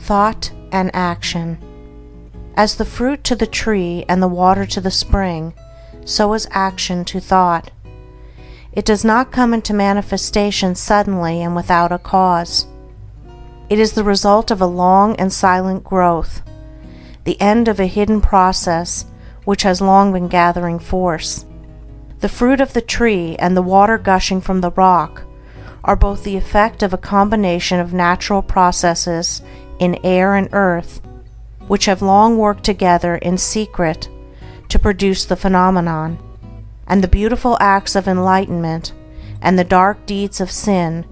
Thought and action. As the fruit to the tree and the water to the spring, so is action to thought. It does not come into manifestation suddenly and without a cause. It is the result of a long and silent growth, the end of a hidden process which has long been gathering force. The fruit of the tree and the water gushing from the rock are both the effect of a combination of natural processes in air and earth, which have long worked together in secret to produce the phenomenon, and the beautiful acts of enlightenment and the dark deeds of sin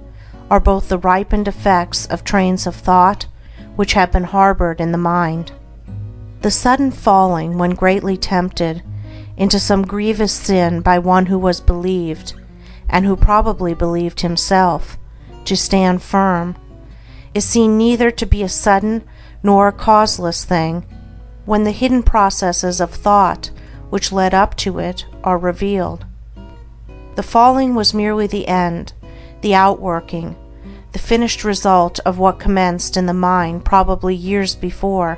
are both the ripened effects of trains of thought which have been harbored in the mind. The sudden falling, when greatly tempted, into some grievous sin by one who was believed, and who probably believed himself, to stand firm, is seen neither to be a sudden nor a causeless thing, when the hidden processes of thought which led up to it are revealed. The falling was merely the end, the outworking, the finished result of what commenced in the mind probably years before.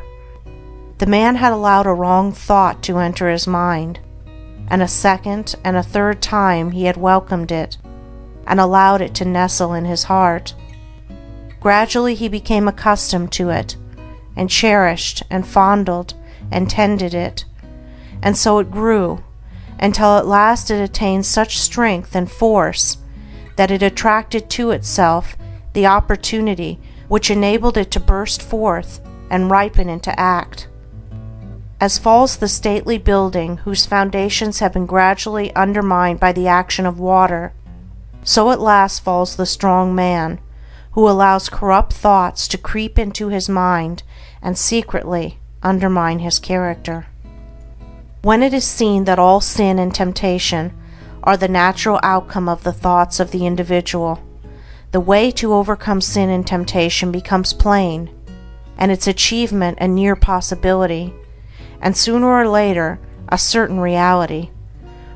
The man had allowed a wrong thought to enter his mind, and a second and a third time he had welcomed it, and allowed it to nestle in his heart. Gradually he became accustomed to it, and cherished and fondled and tended it, and so it grew, until at last it attained such strength and force that it attracted to itself the opportunity which enabled it to burst forth and ripen into act. As falls the stately building whose foundations have been gradually undermined by the action of water, so at last falls the strong man, who allows corrupt thoughts to creep into his mind and secretly undermine his character. When it is seen that all sin and temptation are the natural outcome of the thoughts of the individual, the way to overcome sin and temptation becomes plain, and its achievement a near possibility, and sooner or later a certain reality.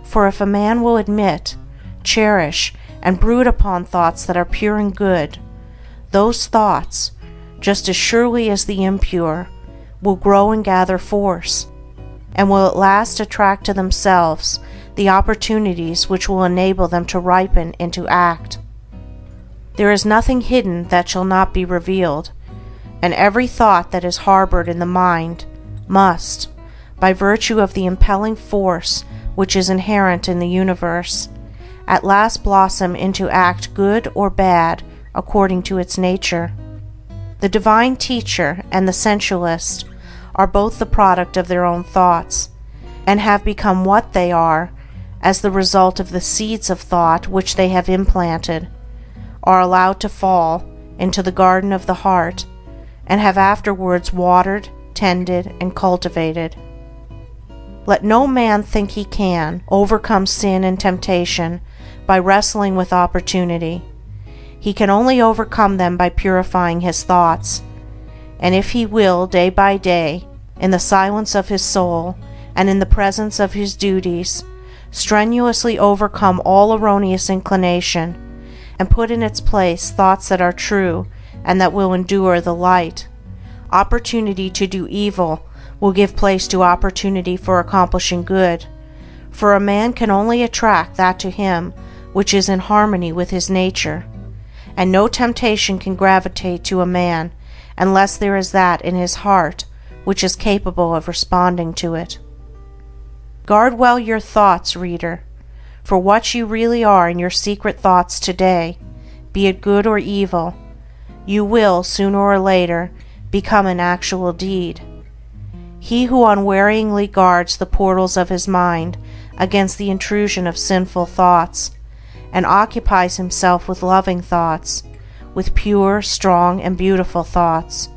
For if a man will admit, cherish, and brood upon thoughts that are pure and good, those thoughts, just as surely as the impure, will grow and gather force, and will at last attract to themselves the opportunities which will enable them to ripen into act. There is nothing hidden that shall not be revealed, and every thought that is harbored in the mind must, by virtue of the impelling force which is inherent in the universe, at last blossom into act good or bad according to its nature. The divine teacher and the sensualist are both the product of their own thoughts, and have become what they are as the result of the seeds of thought which they have implanted, are allowed to fall into the garden of the heart, and have afterwards watered, tended, and cultivated. Let no man think he can overcome sin and temptation by wrestling with opportunity. He can only overcome them by purifying his thoughts, and if he will, day by day, in the silence of his soul and in the presence of his duties, strenuously overcome all erroneous inclination, and put in its place thoughts that are true and that will endure the light, opportunity to do evil will give place to opportunity for accomplishing good, for a man can only attract that to him which is in harmony with his nature, and no temptation can gravitate to a man unless there is that in his heart which is capable of responding to it. Guard well your thoughts, reader, for what you really are in your secret thoughts today, be it good or evil, you will, sooner or later, become an actual deed. He who unwearyingly guards the portals of his mind against the intrusion of sinful thoughts, and occupies himself with loving thoughts, with pure, strong, and beautiful thoughts,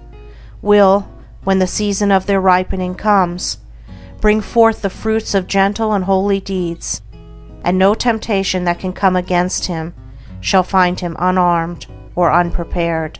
will, when the season of their ripening comes, bring forth the fruits of gentle and holy deeds, and no temptation that can come against him shall find him unarmed or unprepared.